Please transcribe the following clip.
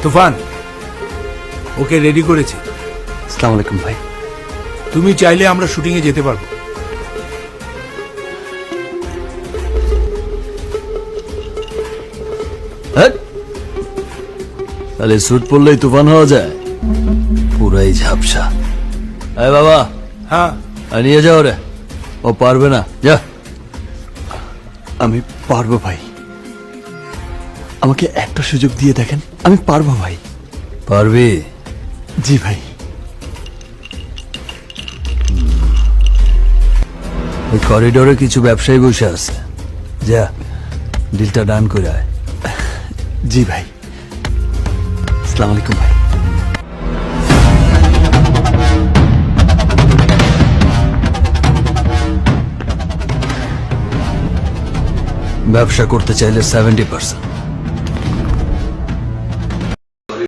তুফান, okay ready করেছি। আসসালামু আলাইকুম ভাই। তুমি চাইলে আমরা শুটিং এ যেতে পারবো। তাহলে স্যুট পরলেই তুফান হওয়া যায়? পুরাই ঝাপসা। এই বাবা, হ্যাঁ, নিয়ে যাও রে, ও পারবে না, যা। আমি পারবো ভাই, আমাকে একটা সুযোগ দিয়ে দেখেন, আমি পারবো ভাই। পারবি? জি ভাই। এই করিডোরে কিছু ব্যবসায়ী বসে আছে, যা ডিলটা ডান করে আয়। জি ভাই। আসসালামু আলাইকুম ভাই। ব্যবসা করতে চাইলে 70%,